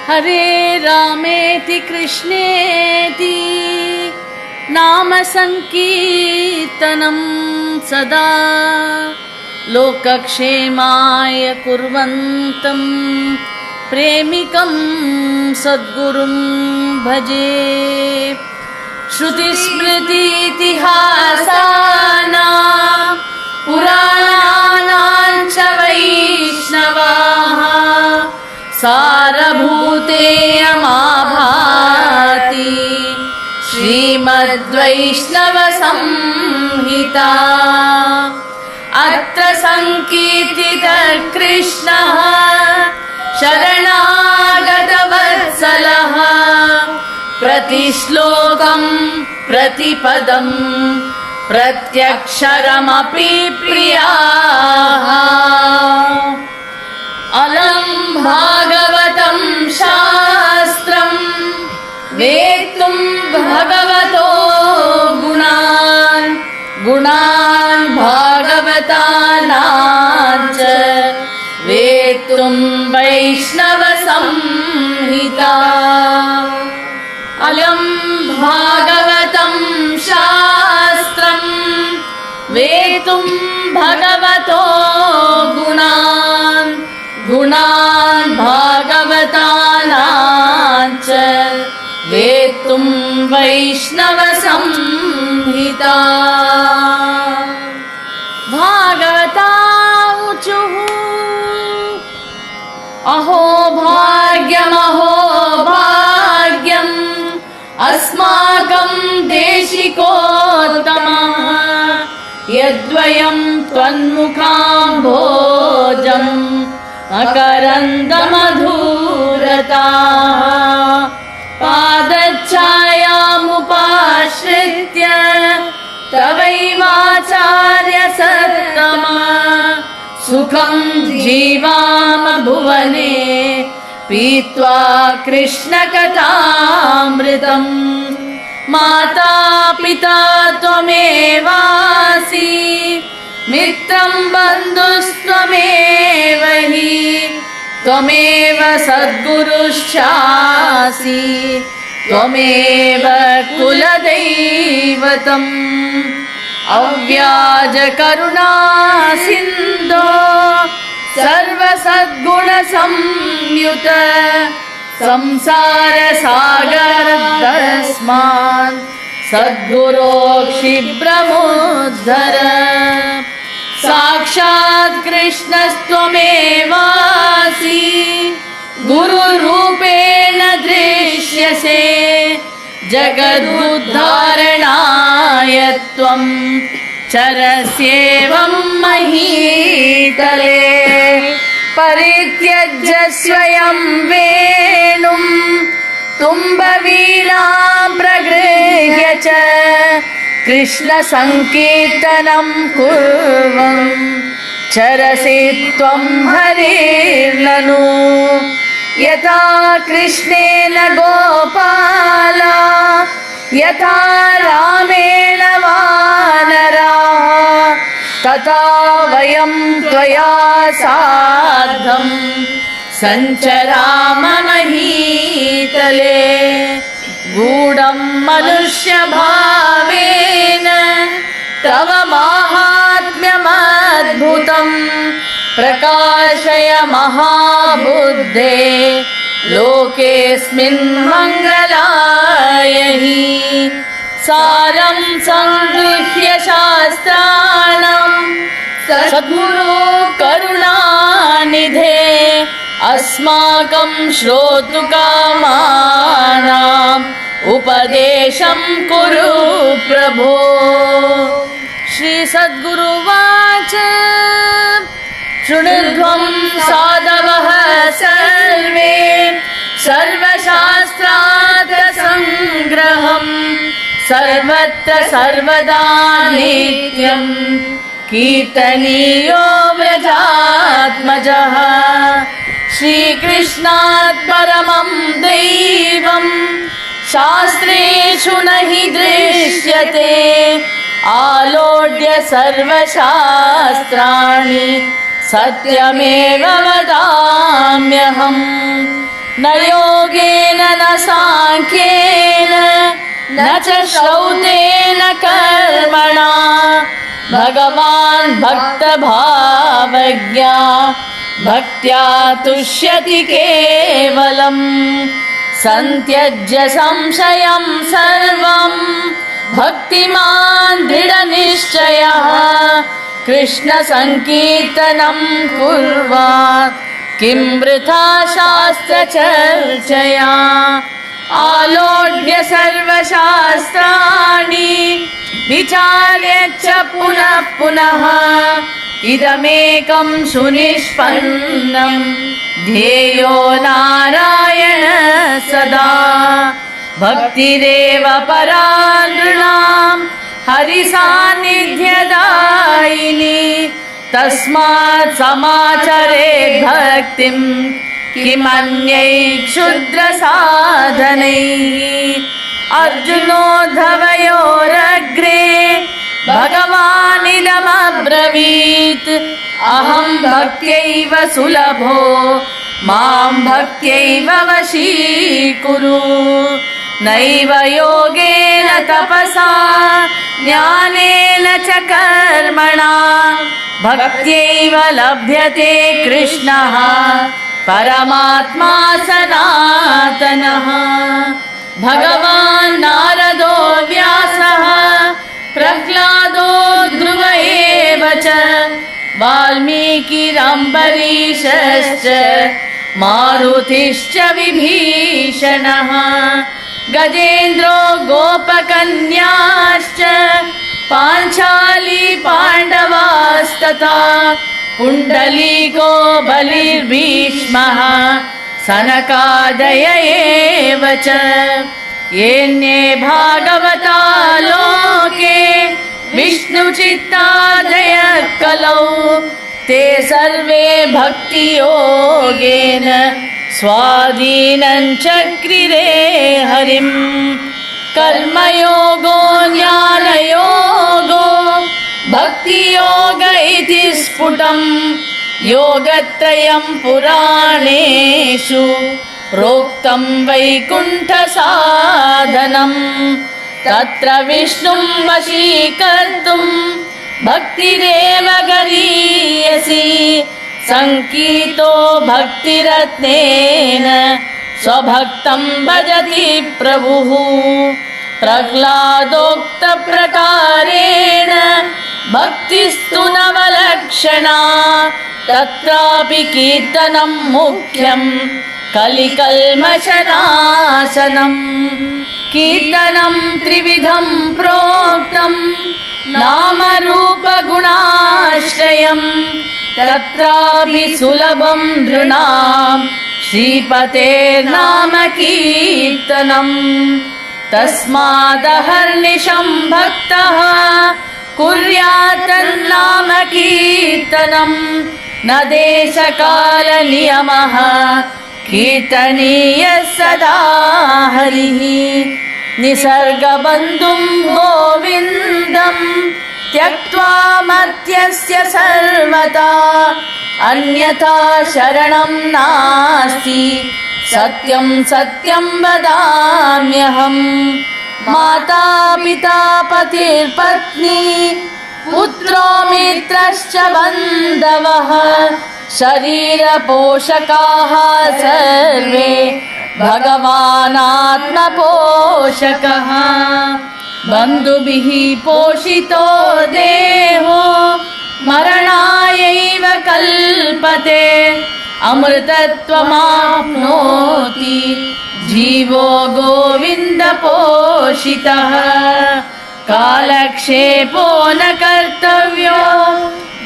हरे रामेति कृष्णेति नाम संकीर्तनं सदा लोकक्षेमाय कुर्वन्तं प्रेमिकं सद्गुरुं भजे। श्रुतिस्मृतिइतिहासानां पुराणानां च वैष्णवाः सारभूतेयमाभाति श्रीमद्वैष्णवसंहिता। अत्र संकीर्तितः कृष्णः शरणागतवत्सलः प्रतिश्लोकं प्रतिपदं प्रत्यक्षरमपि प्रियाः। अलं भागवतं शास्त्रं वेत्तुं भगवतो गुणान् भागवतानाञ्च वेत्तुं वैष्णवसंहिता। अलं भागवतं शास्त्रं वेत्तुं भगवतो गुणान् भागवतानाञ्च वेत्तुं वैष्णवसंहिता। भागवतामुचुः अहो भाग्यम् अस्माकं देशिकोत्तमः यद्वयं त्वन्मुखाम्भोजम् अकरन्दमधुरताः पादच्छायामुपाश्रित्य तवैवाचार्य सत्तमा सुखं जीवाम भुवने पीत्वा कृष्णकथामृतम्। माता पिता त्वमेवासि मित्रं बन्धुस्त्वमेव हि त्वमेव सद्गुरुश्चासि त्वमेव कुलदैवतम्। अव्याजकरुणा सिन्धो सर्वसद्गुणसंयुत संसारसागरतस्मात् सद्गुरो क्षिप्रमुद्धर। साक्षात् कृष्णस्त्वमेवासि गुरुरूपेण दृश्यसे जगदुद्धारणाय त्वं चरस्येवं महीतले। परित्यज्य स्वयं वेणुं तुम्बवीणां प्रगृह्य च कृष्णसङ्कीर्तनं कुर्वन् चरसि त्वं हरिर्ननु। यथा कृष्णेन गोपाला यथा रामेण वानराः तथा वयं त्वया सार्धं सञ्चराम महीतले। गूढं मनुष्यभावेन तव माहात्म्यमद्भुतं प्रकाशय महाबुद्धे लोकेऽस्मिन् मङ्गलाय हि। सारं संगृह्य शास्त्राणां सद्गुरो करुणानिधे अस्माकं श्रोतुकामानाम् उपदेशं कुरु प्रभो। श्री सद्गुरुवाच शृणुध्वं साधवः सर्वे सर्वशास्त्रार्थ संग्रहम् सर्वत्र सर्वदा नित्यं कीर्तनीयो व्रजात्मजः। श्रीकृष्णात् परमं दैवं शास्त्रेषु न हि दृश्यते आलोड्य सर्वशास्त्राणि सत्यमेव वदामि। वदाम्यहम् न योगेन न साङ्ख्येन न च श्रौतेन कर्मणा भगवान् भक्तभावज्ञा भक्त्या तुष्यति केवलम् सन्त्यज्य संशयं सर्वं भक्तिमान् दृढनिश्चयः कृष्ण संकीर्तनं कुर्वात् किं वृथा शास्त्रचर्चया आलोड्य सर्वशास्त्राणि विचार्य च पुनः पुनः इदमेकं सुनिष्पन्नं ध्येयो नारायण सदा भक्तिरेव परा नृणां हरिसान्निध्यदायिनी तस्मात् समाचरेत् भक्तिं किमन्यैः क्षुद्रसाधनैः अर्जुनोद्धवयोरग्रे भगवानिदमब्रवीत् अहं भक्त्यैव सुलभो मां भक्त्यैव वशीकुरु नैव योगेन तपसा ज्ञानेन च कर्मणा भक्त्यैव लभ्यते कृष्णः परमात्मा सनातनः भगवान् नारदो व्यासः प्रह्लादो ध्रुव एव च वाल्मीकिरम्बरीषश्च मारुतिश्च विभीषणः गजेन्द्रो गोपकन्याश्च पाञ्चाली पाण्डवास्तथा पुण्डलीको बलिर्भीष्मः सनकादय एव च येऽन्ये भागवता लोके विष्णुचित्तादय कलौ ते सर्वे भक्तियोगेन स्वाधीनं चक्रिरे हरिम् कर्मयोगो ज्ञानयोगो भक्तियोग इति स्फुटम् योगत्रयं पुराणेषु प्रोक्तं वैकुण्ठसाधनम् तत्र विष्णुं वशीकर्तुं भक्तिरेव गरीयसी संकीर्तो भक्तिरत्नेन स्वभक्तं भजति प्रभुः प्रह्लादोक्तप्रकारेण भक्तिस्तु नवलक्षणा तत्रापि कीर्तनं मुख्यं कलिकल्मषनाशनम् कीर्तनं त्रिविधं प्रोक्तं नामरूपगुणाश्रयम् तत्रापि सुलभं नृणां श्रीपतेर्नाम कीर्तनम् तस्मादहर्निशं भक्तः कुर्यात् तन्नाम कीर्तनम् न देशकालनियमः कीर्तनीयः सदा हरिः निसर्गबन्धुं गोविन्दं त्यक्त्वा मर्त्यस्य सर्वदा अन्यथा शरणं नास्ति सत्यं सत्यं वदाम्यहम् माता पिता पतिर्पत्नी पुत्रो मित्रश्च बन्धवः शरीरपोषकाः सर्वे भगवानात्मपोषकः बन्धुभिः पोषितो देहो मरणायैव कल्पते अमृतत्वमाप्नोति जीवो गोविन्दपोषितः कालक्षेपो न कर्तव्यो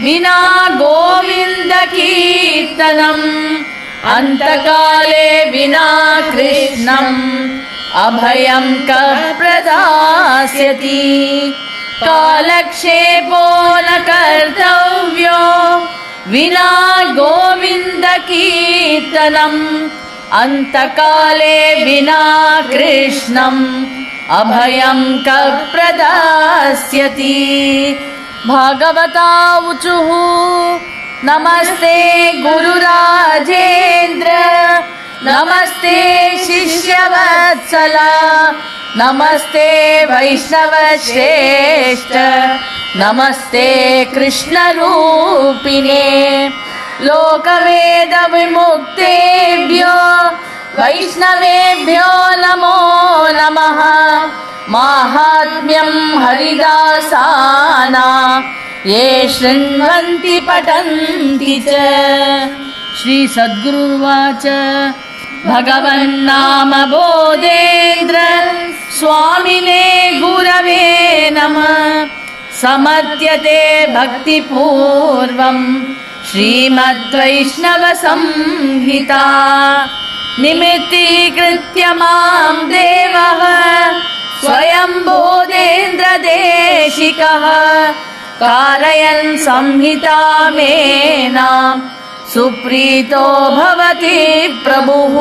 विना गोविन्दकीर्तनम् अन्तकाले विना कृष्णम् अभयं कः प्रदास्यति कालक्षेपो न कर्तव्यो विना गोविन्दकीर्तनम् अन्तकाले विना कृष्णम् अभयं कः प्रदास्यति भागवता ऊचुः नमस्ते गुरुराजेन्द्र नमस्ते शिष्यवत्सल नमस्ते वैष्णवश्रेष्ठ नमस्ते कृष्णरूपिणे लोकवेदविमुक्तेभ्यो वैष्णवेभ्यो नमो नमः माहात्म्यं हरिदासानां ये शृण्वन्ति पठन्ति च। श्री सद्गुरुवाच भगवन्नाम बोधेन्द्र स्वामिने गुरवे नमः समर्त्यते भक्तिपूर्वं श्रीमद्वैष्णव संहिता निमित्तीकृत्य मां देवः स्वयं बोधेन्द्रदेशिकः कारयन् संहितामेनां सुप्रीतो भवति प्रभुः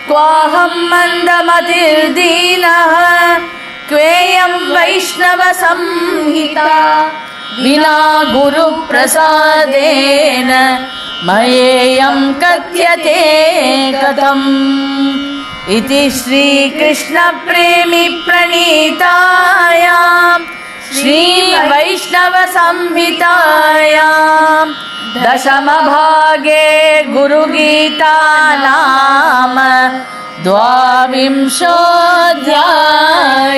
क्वाहं मन्दमतिर्दीनः क्वेयं वैष्णव संहिता विना गुरुप्रसादेन मयेयं कथ्यते कथम् इति श्रीकृष्णप्रेमी प्रणीतायां श्रीवैष्णवसंहितायां दशमभागे गुरुगीता नाम 12 अध्यायः।